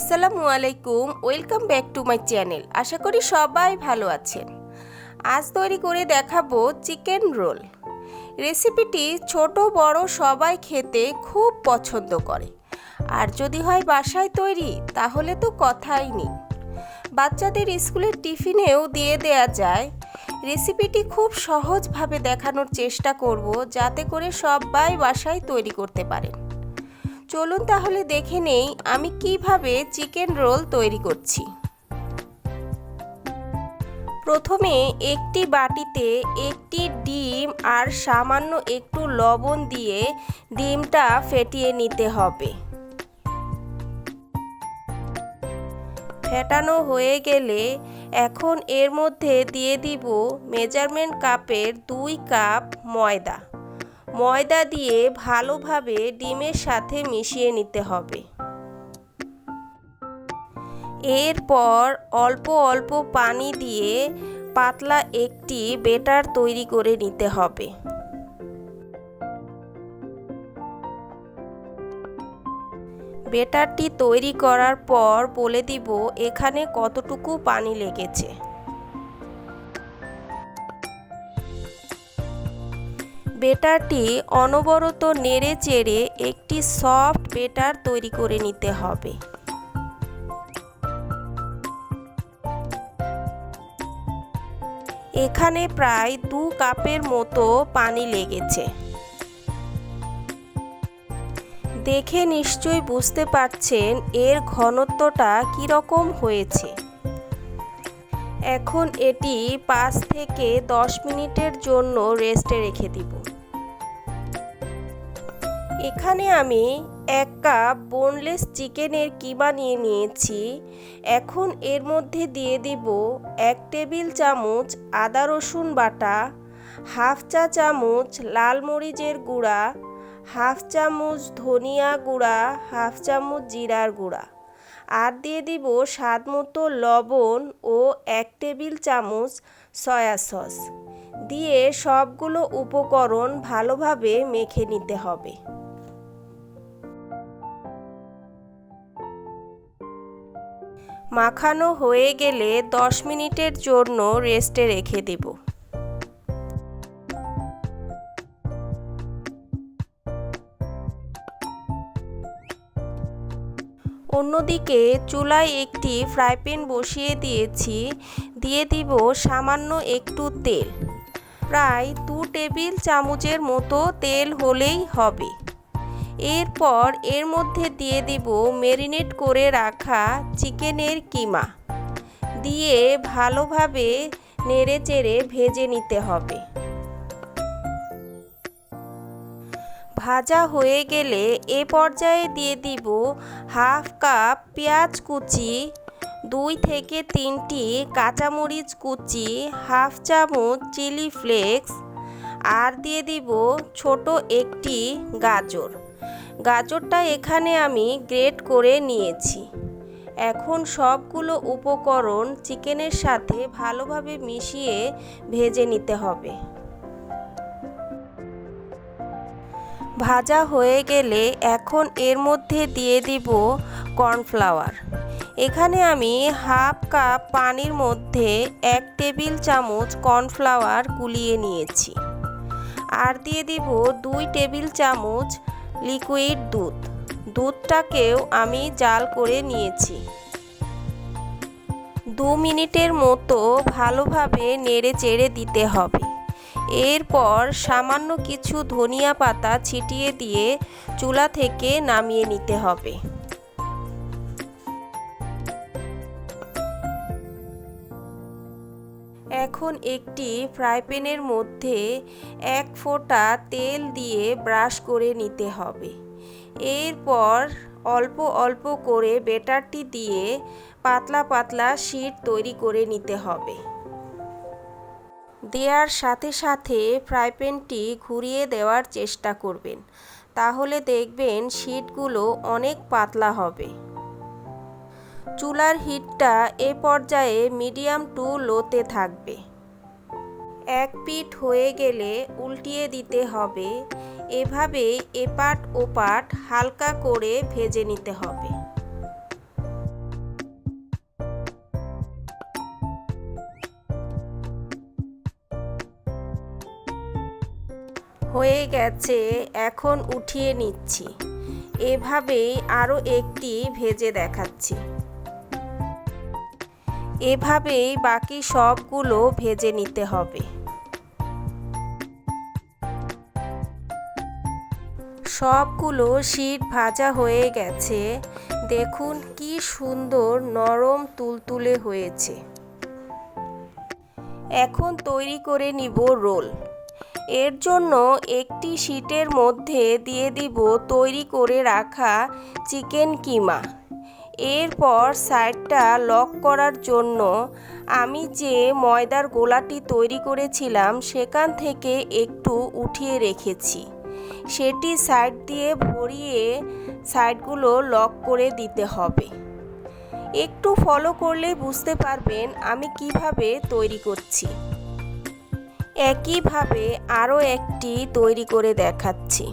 আসসালামু আলাইকুম, welcome back to my channel. আশা করি সবাই ভালো আছেন। আজ তৈরি করে দেখাবো চিকেন রোল। রেসিপিটি ছোট বড় সবাই খেতে খুব পছন্দ করে, আর যদি হয় বাসায় তৈরি তাহলে তো কথাই নেই। বাচ্চাদের স্কুলের টিফিনেও দিয়ে দেয়া যায়। রেসিপিটি খুব সহজভাবে দেখানোর চেষ্টা করব, যাতে করে সবাই বাসায় তৈরি করতে পারেন। চলুন তাহলে দেখে নেই আমি কিভাবে চিকেন রোল তৈরি করছি। প্রথমে একটি বাটিতে একটি ডিম আর সামান্য একটু লবণ দিয়ে ডিমটা ফেটিয়ে নিতে হবে। ফেটানো হয়ে গেলে এখন এর মধ্যে দিয়ে দিব মেজারমেন্ট কাপের 2 কাপ ময়দা। ময়দা দিয়ে ভালোভাবে ডিমের সাথে মিশিয়ে নিতে হবে। এরপর অল্প অল্প পানি দিয়ে পাতলা একটি ব্যাটার তৈরি করে নিতে হবে। ব্যাটারটি তৈরি করার পর বলে দিব এখানে কতটুকু পানি লেগেছে। ব্যাটারটি অনবরত নেড়ে চেড়ে একটি সফট ব্যাটার তৈরি করে নিতে হবে। এখানে প্রায় 2 কাপের মতো পানি লেগেছে। দেখে নিশ্চয়ই বুঝতে পারছেন এর ঘনত্বটা কীরকম হয়েছে। এখন এটি 5 থেকে 10 মিনিটের জন্য রেস্টে রেখে দিব। এখানে আমি 1 কাপ বোনলেস চিকেনের কিমা নিয়ে নিয়েছি। এখন এর মধ্যে দিয়ে দিব 1 টেবিল চামচ আদা রসুন বাটা, হাফ চা চামচ লাল মরিচের গুঁড়া, হাফ চামচ ধনিয়া গুঁড়া, হাফ চামচ জিরার গুঁড়া, আর দিয়ে দিব স্বাদ মতো লবণ ও 1 টেবিল চামচ সয়া সস দিয়ে সবগুলো উপকরণ ভালোভাবে মেখে নিতে হবে। মাখানো হয়ে গেলে 10 মিনিটের জন্য রেস্টে রেখে দেব। অন্যদিকে চুলায় একটি ফ্রাই প্যান বসিয়ে দিয়েছি। দিয়ে দিব সামান্য একটু তেল, প্রায় 2 টেবিল চামচের মতো তেল হলেই হবে। এরপর এর মধ্যে দিয়ে দিব ম্যারিনেট করে রাখা চিকেনের কিমা দিয়ে ভালোভাবে নেড়েচেড়ে ভেজে নিতে হবে। ভাজা হয়ে গেলে এ পর্যায়ে দিয়ে দিব হাফ কাপ পেঁয়াজ কুচি, 2 থেকে 3টি কাঁচামরিচ কুচি, হাফ চামচ চিলি ফ্লেক্স, আর দিয়ে দিব ছোট একটি গাজর। গাজরটা এখানে আমি গ্রেট করে নিয়েছি। এখন সবগুলো উপকরণ চিকেনের সাথে ভালোভাবে মিশিয়ে ভেজে নিতে হবে। ভাজা হয়ে গেলে এখন এর মধ্যে দিয়ে দিব কর্নফ্লাওয়ার। এখানে আমি হাফ কাপ পানির মধ্যে 1 টেবিল চামচ কর্নফ্লাওয়ার গুলিয়ে নিয়েছি, আর দিয়ে দিব 2 টেবিল চামচ লিকুইড দুধ। দুধটাকেও আমি জাল করে নিয়েছি। 2 মিনিটের মতো ভালোভাবে নেড়ে চেড়ে দিতে হবে। এরপর সামান্য কিছু ধনিয়া পাতা ছিটিয়ে দিয়ে চুলা থেকে নামিয়ে নিতে হবে। এখন একটি ফ্রাই প্যানের মধ্যে 1 ফোঁটা তেল দিয়ে ব্রাশ করে নিতে হবে। এরপর অল্প অল্প করে ব্যাটারটি দিয়ে পাতলা পাতলা শিট তৈরি করে নিতে হবে। দেওয়ার সাথে সাথে ফ্রাই প্যানটি ঘুরিয়ে দেওয়ার চেষ্টা করবেন, তাহলে দেখবেন শিটগুলো অনেক পাতলা হবে। চুলার হিটটা এ পর্যায়ে মিডিয়াম টু লোতে থাকবে। 1 পিঠ হয়ে গেলে উল্টিয়ে দিতে হবে। এভাবেই এপাট ওপাট হালকা করে ভেজে নিতে হবে। হয়ে গেছে, এখন উঠিয়ে নিচ্ছি। এভাবেই আরও একটি ভেজে দেখাচ্ছি। এভাবেই বাকি সবগুলো ভেজে নিতে হবে। সবগুলো শিট ভাজা হয়ে গেছে। দেখুন কি সুন্দর নরম তুলতুলে হয়েছে। এখন তৈরি করে নিব রোল। এর জন্য একটি শিটের মধ্যে দিয়ে দিব তৈরি করে রাখা চিকেন কিমা। এরপর সাইডটা লক করার জন্য আমি যে ময়দার গোলাটি তৈরি করেছিলাম সেখান থেকে একটু উঠিয়ে রেখেছি। সেটি সাইড দিয়ে ভরিয়ে সাইডগুলো লক করে দিতে হবে। একটু ফলো করলেই বুঝতে পারবেন আমি কিভাবে তৈরি করছি। একইভাবে আরও একটি তৈরি করে দেখাচ্ছি।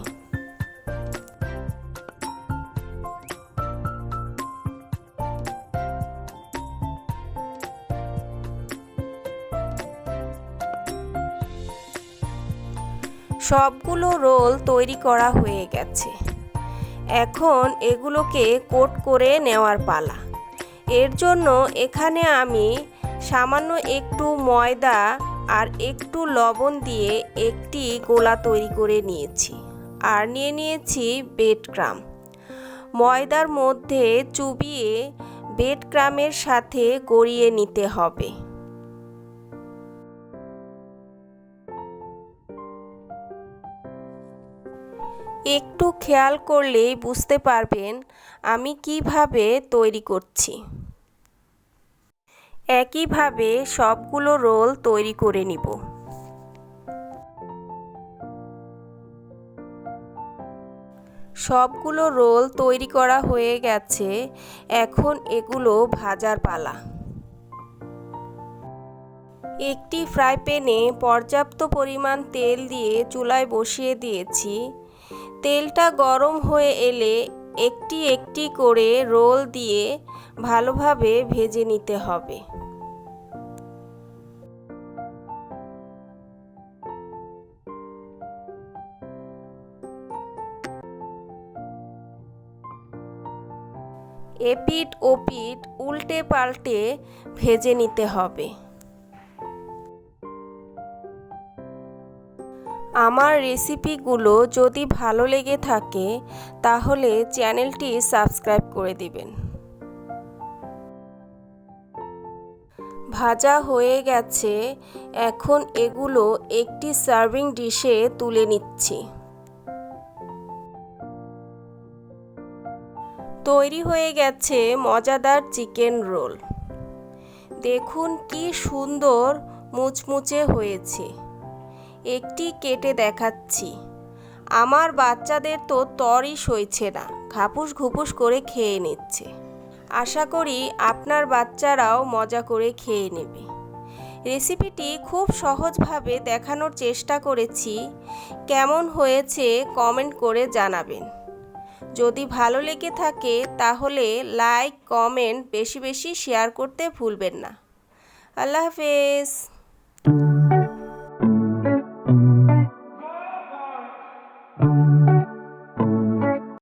সবগুলো রোল তৈরি করা হয়ে গেছে। এখন এগুলোকে কোট করে নেওয়ার পালা। এর জন্য এখানে আমি সামান্য একটু ময়দা আর একটু লবণ দিয়ে একটি গোলা তৈরি করে নিয়েছি। আর নিয়ে নিয়েছি ব্রেড ক্রাম। ময়দার মধ্যে চুবিয়ে ব্রেড ক্রামের সাথে গড়িয়ে নিতে হবে। একটু খেয়াল করলেই বুঝতে পারবেন আমি কিভাবে তৈরি করছি। একইভাবে সবগুলো রোল তৈরি করে নিব। সবগুলো রোল তৈরি করা হয়ে গেছে। এখন এগুলো ভাজার পালা। একটি ফ্রাই প্যানে পর্যাপ্ত পরিমাণ তেল দিয়ে চুলায় বসিয়ে দিয়েছি। তেলটা গরম হয়ে এলে একটি একটি করে রোল দিয়ে ভালোভাবে ভেজে নিতে হবে। এপিঠ ওপিঠ উল্টে পাল্টে ভেজে নিতে হবে। আমার রেসিপিগুলো যদি ভালো লেগে থাকে তাহলে চ্যানেলটি সাবস্ক্রাইব করে দিবেন। ভাজা হয়ে গেছে। এখন এগুলো একটি সার্ভিং ডিশে তুলে নিচ্ছি। তৈরি হয়ে গেছে মজাদার চিকেন রোল। দেখুন কি সুন্দর মুচমুচে হয়েছে। একটি কেটে দেখাচ্ছি। আমার বাচ্চাদের তো তরই সইছে না, ঘাপুস ঘুপুস করে খেয়ে নিচ্ছে। আশা করি আপনার বাচ্চারাও মজা করে খেয়ে নেবে। রেসিপিটি খুব সহজভাবে দেখানোর চেষ্টা করেছি। কেমন হয়েছে কমেন্ট করে জানাবেন। যদি ভালো লেগে থাকে তাহলে লাইক কমেন্ট বেশি বেশি শেয়ার করতে ভুলবেন না। আল্লাহ হাফেজ।